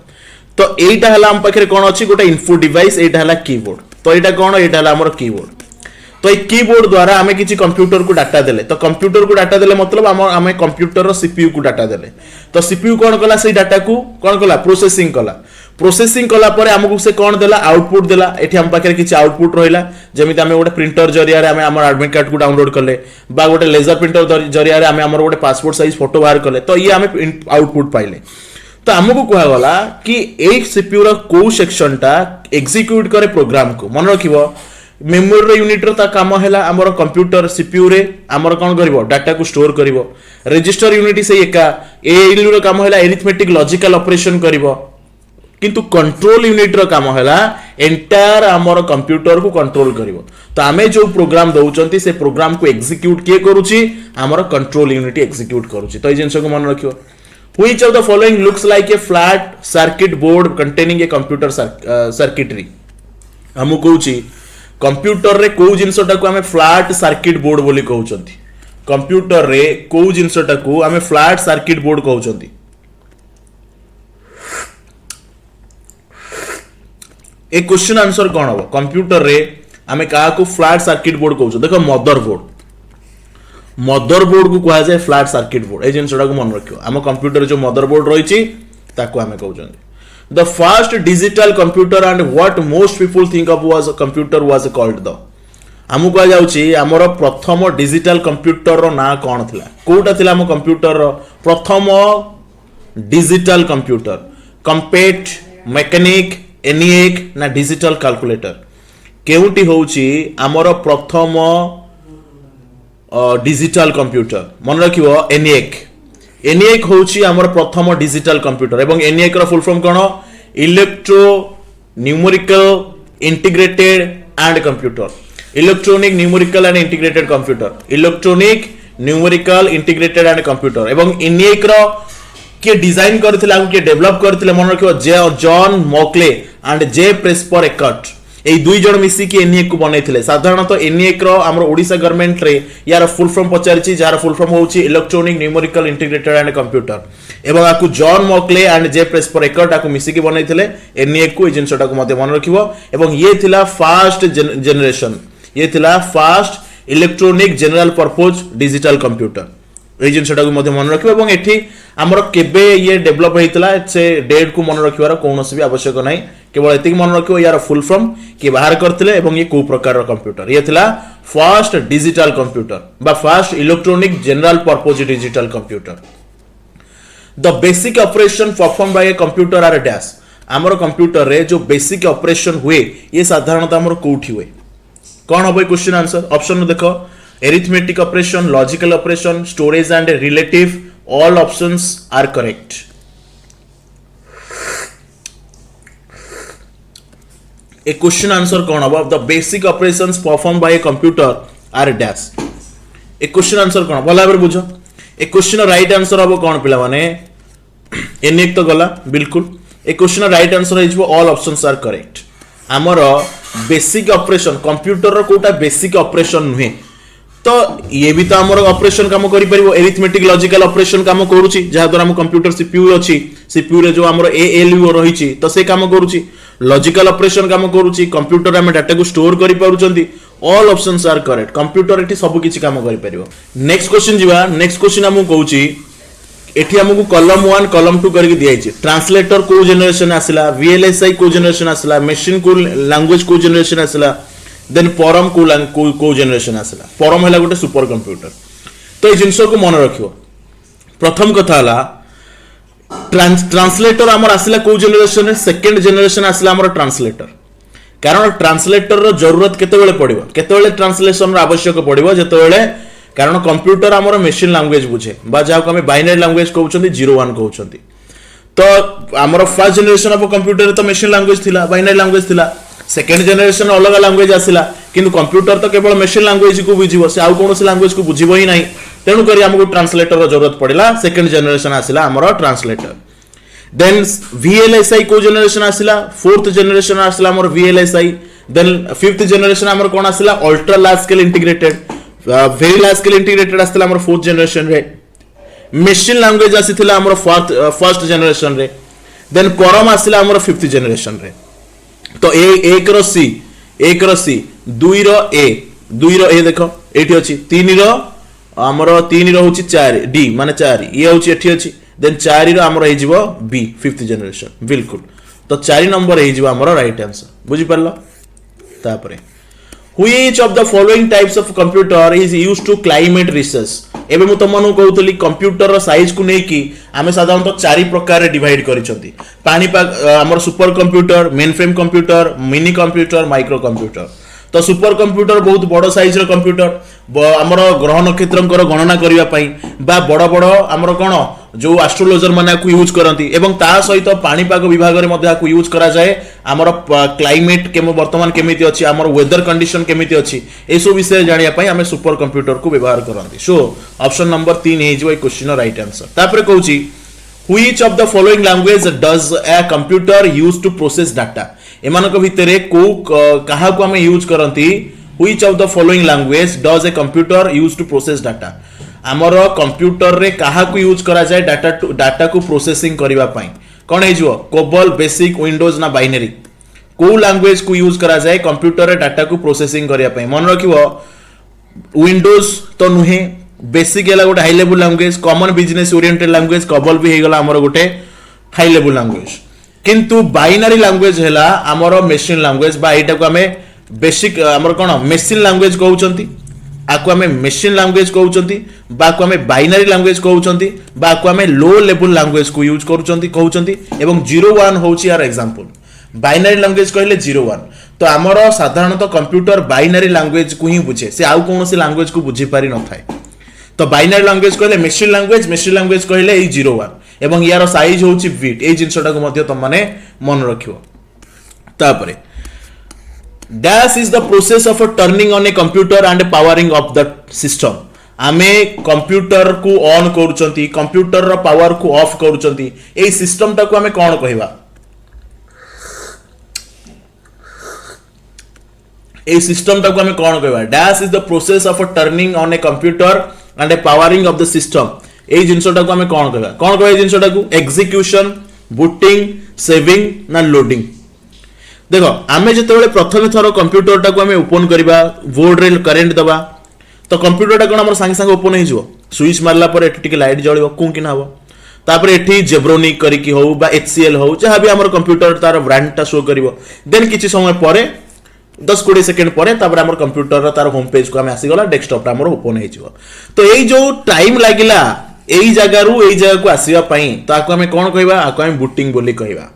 तो एटा हैला हम पाखरे कोन अछि गोटे इनपुट डिवाइस एटा हैला कीबोर्ड तो एटा कोन एटा हैला आमर कीबोर्ड तो ए कीबोर्ड द्वारा आमे किछि कंप्यूटर को डाटा देले तो कंप्यूटर को डाटा देले मतलब आमे कंप्यूटर रो सीपीयू को डाटा देले तो सीपीयू कोन कला से डाटा को कोन कला प्रोसेसिंग कला परे हमकु से कोन देला आउटपुट देला एठी हम पाखरे किछि आउटपुट रहिला जेमिति आमे गोटे प्रिंटर जरिया रे आमे हमर एडमिट कार्ड को डाउनलोड करले बा गोटे लेजर प्रिंटर जरिया रे आमे हमर गोटे पासपोर्ट साइज फोटो बाहर करले तो ये आमे आउटपुट पाइले तो हमको कहा गला कि एक सीपीयू रो को सेक्शन टा एग्जीक्यूट करे प्रोग्राम को मन रखिबो मेमोरी रो यूनिट रो ता काम हैला हमर कंप्यूटर सीपीयू रे हमर कोन करिवो डाटा को स्टोर करिवो रजिस्टर यूनिट से एका एएलयू रो काम हैला एरिथमेटिक लॉजिकल ऑपरेशन करिवो किंतु कंट्रोल यूनिट रो काम हैला एंटायर हमर कंप्यूटर को कंट्रोल करिवो तो आमे जो प्रोग्राम दउचंती से प्रोग्राम को एग्जीक्यूट के करूची हमर कंट्रोल यूनिट एग्जीक्यूट करूची तो ए जिंस को मन रखियो Which of the following looks like a flat circuit board containing a computer circuitry? हम कहूची कंप्यूटर रे को जिनसटा को हमें फ्लैट सर्किट बोर्ड बोली कहउचंती कंप्यूटर रे को जिनसटा को हमें फ्लैट सर्किट बोर्ड कहउचंती एक क्वेश्चन आंसर कोन हो कंप्यूटर रे आमे कहा को फ्लैट सर्किट बोर्ड कहउछ देखो मदरबोर्ड को कहा जाए फ्लैट सर्किट बोर्ड ए जिनसटा को मन रखियो आम कंप्यूटर जो मदरबोर्ड रही ताको आमे कहउछन the first digital computer and what most people think of was computer was called the आमु कहा जाउची हमर प्रथम डिजिटल कंप्यूटर रो ना कोन थिला कोटा थिला हम कंप्यूटर रो प्रथम डिजिटल कंप्यूटर कंपेट मैकेनिक एनिएक ना डिजिटल कैलकुलेटर केउटी होउची हमर प्रथम डिजिटल कंप्यूटर मन रखियो एनिएक होउची हमर प्रथम डिजिटल कंप्यूटर एवं एनिएक रो फुल फॉर्म कोन electro numerical integrated and computer electronic numerical and integrated computer electronic numerical integrated and computer एवं एनिएक रो के डिजाइन करथिला के डेवलप करथिले मन रखियो जॉन मॉकले एंड जे प्रेस्पर एकट ए दुई जण मिसी के एनिएक को बनैथिले साधारणतः एनिएक रो हमर ओडिसा गवर्नमेंट रे यार फुल फॉर्म पचारची जार फुल फॉर्म होउची electronic numerical integrated and computer एवं आकु जॉन मॉकले एंड जे प्रेस्पर एकट आकु मिसी के बनैथिले एनिएक को ए जिंसटा को मते मन रखियो एवं ये थिला फास्ट जनरेशन ये थिला first electronic general purpose digital computer ए जिंसटा को मते मन रखियो एवं एठी हमर केबे ये डेवलप हेतिला से डेट को मन रखिवार कोनोसी भी आवश्यक नाही केवल एतिक मन रखियो यार फुल फॉर्म के बाहर करथिले एवं ये को प्रकार रो कंप्यूटर ये थिला फास्ट डिजिटल कंप्यूटर बा fast electronic general purpose digital computer the basic operation perform by a computer are dash हमर कंप्यूटर रे जो बेसिक ऑपरेशन हुए ये साधारणतः हमर कोठी हुए कौन हो क्वेश्चन आंसर ऑप्शन देखो arithmetic operation logical operation storage and relative all options are correct ए क्वेश्चन आंसर कौन हो the basic operations perform by a computer are dash ए क्वेश्चन आंसर कौन भला भाबरे बुझो ए क्वेश्चन राइट आंसर हो कौन पिला माने एनिक तो गला बिल्कुल ए क्वेश्चन राइट आंसर हो ऑल ऑप्शंस आर करेक्ट हमर बेसिक ऑपरेशन कंप्यूटर रो कोटा बेसिक ऑपरेशन नुहे तो ये भी तो हमर ऑपरेशन काम करि परिबो एरिथमेटिक लॉजिकल ऑपरेशन काम करूची जहा द्वारा हम कंप्यूटर सीपीयू अछि सीपीयू रे जो हमर एएलयू रहिची तो से काम करूची लॉजिकल ऑपरेशन काम करूची कंप्यूटर हम डाटा को स्टोर करि पारुचंती all options are correct computer एठी सब किछि काम करि परिबो नेक्स्ट क्वेश्चन जीवा नेक्स्ट क्वेश्चन हम कहूची एठी हमकु कॉलम 1 कॉलम 2 करके दिया छै ट्रांसलेटर को जनरेशन आसिला वीएलएसआई को जनरेशन आसिला मशीन को लैंग्वेज को जनरेशन आसिला देन परम को जनरेशन आसिला परम हला गोटे सुपर कंप्यूटर तो ए जिंसो को मन रखियो प्रथम कथा हला ट्रांसलेटर हमर आसिला को जनरेशन रे सेकंड जनरेशन आसिला हमर ट्रांसलेटर कारण ट्रांसलेटर रो जरूरत केते बेले पड़िबो केते बेले ट्रांसलेशन रो आवश्यक पड़िबो जेते बेले कारण कंप्यूटर हमर मशीन लैंग्वेज बुझे बा जाको हमें बाइनरी लैंग्वेज कहउछंती 01 कहउछंती तो हमर फर्स्ट जनरेशन ऑफ कंप्यूटर तो मशीन लैंग्वेज थिला बाइनरी लैंग्वेज थिला सेकंड जनरेशन अलग लैंग्वेज आसिला किंतु कंप्यूटर तो केवल मशीन लैंग्वेज को बुझिबो से आउ कोनोसी लैंग्वेज को बुझिबो ही नाही तेनु करी हमको ट्रांसलेटर रो जरूरत पड़िला सेकंड जनरेशन आसिला हमर ट्रांसलेटर देन VLSI को जनरेशन आसिला फोर्थ जनरेशन आसिला हमर VLSI देन फिफ्थ जनरेशन हमर कोन आसिला ultra large scale integrated very large scale integrated आसिला हमर फोर्थ जनरेशन रे मशीन लैंग्वेज आसिथिला हमर फर्स्ट जनरेशन रे देन परम आसिला हमर फिफ्थ जनरेशन रे तो एक रो सी दुई रो ए देखो एठी अछि तीन रो हमर तीन रो होछि 4 डी माने 4 ये होछि एठी अछि देन 4 रो हमर हे जिवो बी फिफ्थ जनरेशन बिल्कुल तो 4 नंबर हे जिवो हमर राइट आंसर बुझि परलो तापरे Which of the following types of computer is used to climate research? एबे मु तमनु कहउतली कंप्यूटर रो साइज को नै कि आमे साधारणतः चारि प्रकार रे डिवाइड करिसंती पानी हमर super computer main frame computer mini computer micro computer तो सुपर कंप्यूटर बहुत बड़ साइज रो कंप्यूटर हमर ग्रह नक्षत्रंकर गणना करिवा पई बा बड़ बड़ हमर कोन जो एस्ट्रोलॉजर माने को यूज करंती एवं ता सहित पानी पाग विभाग रे मध्ये को यूज करा जाय हमर क्लाइमेट केम वर्तमान केमिति अछि हमर वेदर कंडीशन केमिति अछि एसो विषय जानिया पई हमें सुपर कंप्यूटर को व्यवहार करंती सो ऑप्शन नंबर 3 हे जो क्वेश्चन राइट आंसर तापर कहूची Which of the following language does a computer use to process data? एमानक भितरे को कहा को हमें use करंती Which of the following language does a computer use to process data? हमर कंप्यूटर रे कहा को यूज करा जाय डाटा को प्रोसेसिंग करबा पई कोन हे जो कोबल बेसिक विंडोज ना बाइनरी को लैंग्वेज को यूज करा जाए कंप्यूटर रे डाटा को प्रोसेसिंग करिया पई मन रखिबो विंडोज तो नुहे बेसिक है गोटे high level language common business oriented language कबल भी होगला आमर गोटे हाई लेवल लैंग्वेज किंतु बाइनरी लैंग्वेज है आमर मेसिन लैंग्वेज बा एटा को हमें बेसिक आमर कोन मेसिन लैंग्वेज कहउचंती आको हमें मेसिन लैंग्वेज कहउचंती बा को हमें बाइनरी लैंग्वेज कहउचंती बा को हमें लो लेवल लैंग्वेज को यूज करूचंती कहउचंती एवं 01 होची यार एग्जांपल बाइनरी लैंग्वेज कहले 01 तो आमर साधारणतः कंप्यूटर बाइनरी लैंग्वेज को ही बुझे से आउ कौन सी लैंग्वेज को बुझी पारि न थाए तो बाइनरी लैंग्वेज कहले मेसिन लैंग्वेज कहले 01 एवं यार साइज होची बिट ए जिंसटा को मध्य तुम माने मन रखियो तापरे dash is the process of turning on a computer and powering off the system आमे कंप्यूटर को ऑन करूचंती कंप्यूटर रो पावर को ऑफ करूचंती ए सिस्टम टा को आमे कोन कहबा ए सिस्टम टा को आमे कोन कहबा dash is the process of turning on a computer and a powering off the system ए जिंसटा को आमे कोन कहबा ए जिंसटा को एग्जीक्यूशन बूटिंग सेविंग ना लोडिंग देखो आमे जेतेबेले प्रथम थर कंप्यूटर टा को आमे ओपन करबा बोर्ड रे करंट दबा तो कंप्यूटर टा कोन हमर संगे संगे ओपन हो जिवो स्विच मारला पर एठी टिके लाइट जळिवो कुंकिना हबो तापर एठी जेब्रोनिक करिकि हो बा एचसीएल हो जहां भी हमर कंप्यूटर तार ब्रांड टा शो करिवो देन किछि समय परे 10-20 सेकंड परे तापर हमर कंप्यूटर तार होम पेज को आमे आसी गला डेस्कटॉप हमर ओपन हो जिवो तो एई जो टाइम लागिला एई जगह रु एई जगह को आसीबा पई ताको आमे कोन कहबा आको आमे बूटिंग बोली कहबा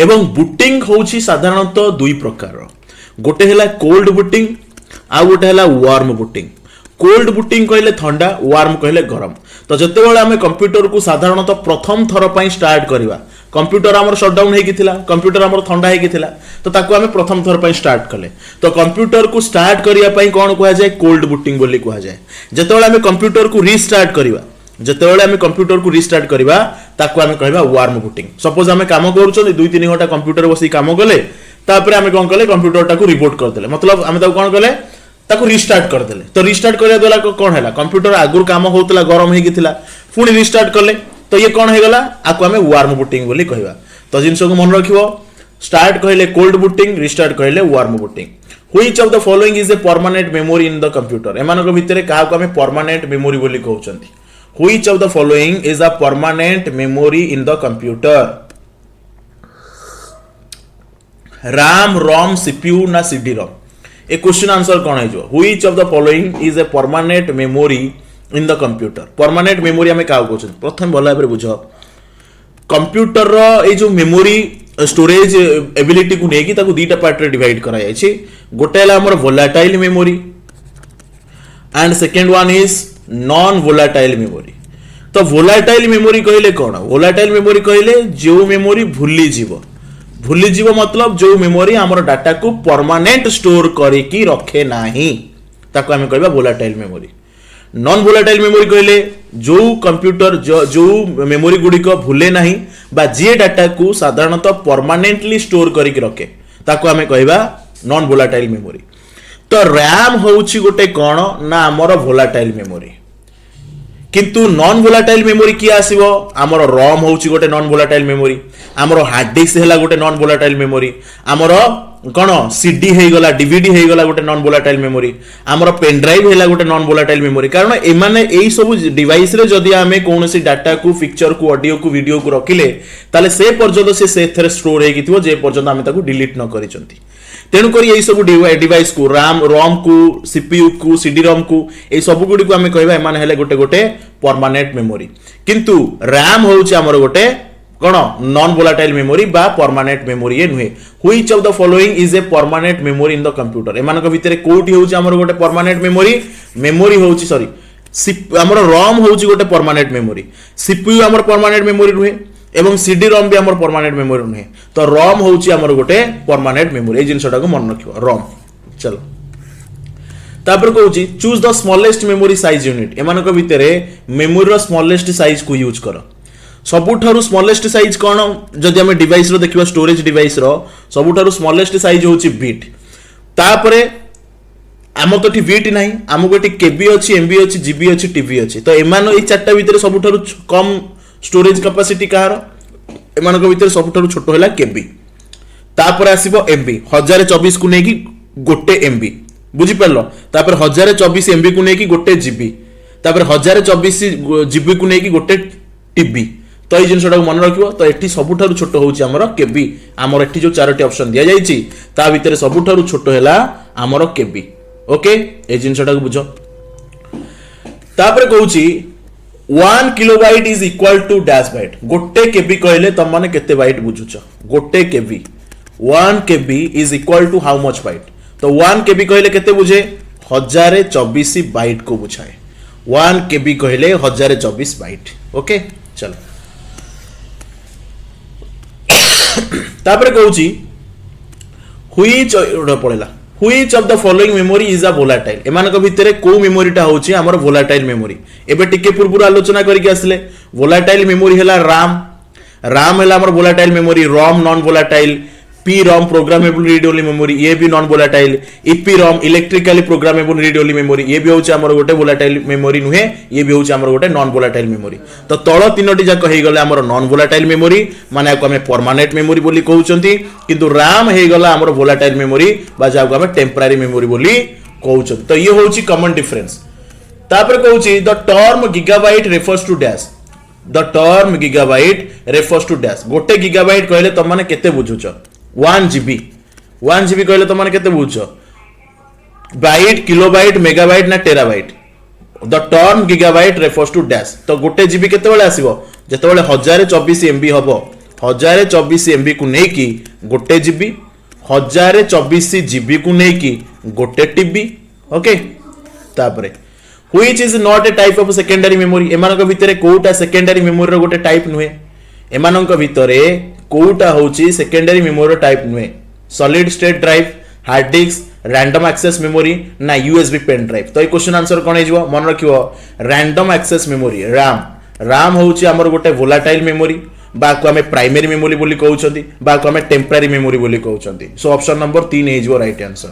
एवं बूटिंग होची साधारणतः दुई प्रकार गोटे हैला कोल्ड बूटिंग आ गोटे हैला वार्म बूटिंग कोल्ड बूटिंग कहले ठंडा वार्म कहले गरम तो जते बेले हमें कंप्यूटर को साधारणतः प्रथम थर पई स्टार्ट करबा कंप्यूटर हमर शटडाउन हेकी थिला कंप्यूटर हमर ठंडा हेकी थिला तो ताको हमें प्रथम थर पई स्टार्ट कले तो कंप्यूटर को स्टार्ट करिया पई कोन कहआ जाय कोल्ड बूटिंग बोली कहआ जाय जते बेले हमें कंप्यूटर को रीस्टार्ट करबा जतेबेले आमे कंप्यूटर को रीस्टार्ट करबा ताको आमे कहबा वार्म बूटिंग सपोज आमे काम करूछन 2-3 घंटा कंप्यूटर बसी काम कले तापर आमे कोन कले कंप्यूटर टाको रिबूट कर देले मतलब आमे ताको कोन कले ताको रीस्टार्ट कर देले तो रीस्टार्ट करिया देला कोन हैला कंप्यूटर आगुर काम होतला गरम हेकी थिला पुनी रीस्टार्ट करले तो ये कोन हे गला आको आमे वार्म बूटिंग बोली कहबा तो जिंसो को मन रखिबो स्टार्ट कहले कोल्ड बूटिंग रीस्टार्ट कहले warm booting which of the following is a permanent memory in the computer एमानक भितरे काहा को आमे परमानेंट मेमोरी बोली कहउचंती Which of the following is a permanent memory in the computer? RAM, ROM, CPU ना CD-ROM. A question answer कौन है जो? Which of the following is a permanent memory in the computer? Permanent memory हमें क्या कहते हैं? प्रथम बोला है बुझो. कंप्यूटर रो ए जो मेमोरी स्टोरेज एबिलिटी को नेकी ताको दीटा पार्ट रे डिवाइड करा जाय छी. गोटे हला हमर volatile memory and second one is non volatile memory तो वोलेटाइल मेमोरी कहले कोन वोलेटाइल मेमोरी कहले जो मेमोरी भूली जीवो मतलब जो मेमोरी हमर डाटा को परमानेंट स्टोर करी की रखे नाही ताको हमें कहबा volatile memory non volatile memory कहले जो कंप्यूटर जो मेमोरी गुडी को भूले नाही बा जे डाटा को साधारणतः परमानेंटली स्टोर करी की रखे ताको हमें कहबा नॉन वोलेटाइल मेमोरी तो रैम होची गोटे कोन ना हमर वोलेटाइल मेमोरी किंतु नॉन वोलेटाइल मेमोरी की आसीबो हमर रोम होची गोटे नॉन वोलेटाइल मेमोरी हमर हार्ड डिस्क हैला गोटे नॉन वोलेटाइल मेमोरी हमर कोन सीडी हे गला डीवीडी हे गला गोटे नॉन वोलेटाइल मेमोरी हमर पेन ड्राइव हैला गोटे नॉन वोलेटाइल मेमोरी कारण ए माने एई सब डिवाइस रे जदी हमें कोनोसी डाटा को पिक्चर को ऑडियो को वीडियो को रखिले ताले से पर्यंत से थरे स्टोर हे किथिबो जे पर्यंत हमें ताको डिलीट न करिसंती तेणु करी एई सब डिवाइस को रैम रोम को सीपीयू को सीडी रोम को ए सब गुडी को हमें कहबा एमान हेले गोटे गोटे परमानेंट मेमोरी किंतु रैम होउची हमर गोटे कोन नॉन वोलेटाइल मेमोरी बा परमानेंट मेमोरी ए नुहे which of the following is a permanent memory in the computer एमान को भितरे कोठी होउची हमर गोटे परमानेंट मेमोरी होउची सॉरी हमर रोम होउची गोटे परमानेंट मेमोरी सीपीयू हमर परमानेंट मेमोरी नुहे एवं सीडी रोम भी हमर परमानेंट मेमोरी नुहे तो रोम होउची हमर गोटे परमानेंट मेमोरी ए जिंसटा को मन रखियो रोम चलो तापर कहूची choose the smallest memory size unit एमान को भितरे मेमोरी रो स्मॉलेस्ट साइज को यूज करो सबुठारु स्मॉलेस्ट साइज कोन जदि हम डिवाइस रो देखिबा स्टोरेज डिवाइस रो सबुठारु स्मॉलेस्ट साइज होची बिट तापरे आम तो ठी बिट नाही आमको एटी केबी अछि एमबी अछि जीबी अछि टीबी अछि तो एमान ए चारटा भितरे सबुठारु कम स्टोरेज कैपेसिटी कहार एमान को भितरे सबुठारु छोटो हैला केबी तापर आसीबो एमबी 1024 को नेकी गोटे एमबी बुझी परलो तापर 1024 एमबी को नेकी गोटे जीबी तापर 1024 जीबी को नेकी गोटे टीबी तो ये जिनसटा मन रखिबो तो एठी सबुठारु छोट होउची हमर केबी हमर एठी जो चारोटी ऑप्शन दिया जाईची ता भितरे सबुठारु छोट हैला हमर केबी ओके ए जिनसटा को बुझो तापर कहूची 1 kilobyte is equal to dash byte गोटे केबी कहले तुम माने केते बाइट बुझुछ गोटे KB 1 KB is equal to how much byte तो 1 केबी कहले केते बुझे 1024 बाइट को बुझाए 1 केबी कहले 1024 बाइट ओके चलो तापर कहूची व्हिच पड़ेला which of the following memory is a volatile एमानक भितरे को मेमोरीटा होची हमर वोलाटाइल मेमोरी एबे टिके पूर्व आलोचना करके आसले वोलाटाइल मेमोरी हैला राम राम हैला हमर volatile memory ROM non volatile P ROM programmable read only memory ये भी non volatile EP ROM electrically programmable read only memory ये भी होची हमर गोटे वोलाटाइल मेमोरी नुहे ये भी होची हमर गोटे नॉन वोलाटाइल मेमोरी तो तळ तीनोटी जाक हे गले हमर नॉन वोलाटाइल मेमोरी माने को हमें परमानेंट मेमोरी बोली कहउचंती किंतु राम हे गला हमर वोलाटाइल मेमोरी बा जाक हमें टेम्पररी मेमोरी बोली कहउचंती तो ये होची कॉमन डिफरेंस तापर कहउची the term gigabyte refers to dash the term gigabyte refers to dash गोटे गीगाबाइट कहले त माने केते बुझुछ 1 जीबी कहले तो माने केते बुझो बाइट किलोबाइट मेगाबाइट ना terabyte the term gigabyte refers to dash तो गोटे जीबी केते बेले आसीबो जते बेले 1024 एमबी हबो 1024 एमबी को नै की गोटे जीबी 1024 जीबी को नै की गोटे टीबी ओके तापरे which is not a type of secondary memory एमानक भितरे कोटा सेकेंडरी मेमोरी रो गोटे टाइप नुहे एमानक भितरे कोटा होची सेकेंडरी मेमोरी टाइप नुहे solid state drive hard disk random access memory ना यूएसबी पेन ड्राइव तो ये क्वेश्चन आंसर कोन हेजबो मन रखियो random access memory RAM RAM होची हमर गोटे वोलाटाइल मेमोरी बा को हमें प्राइमरी मेमोरी बोली कहउछंती बा को हमें टेम्पररी मेमोरी बोली कहउछंती सो ऑप्शन नंबर 3 हेजबो राइट आंसर।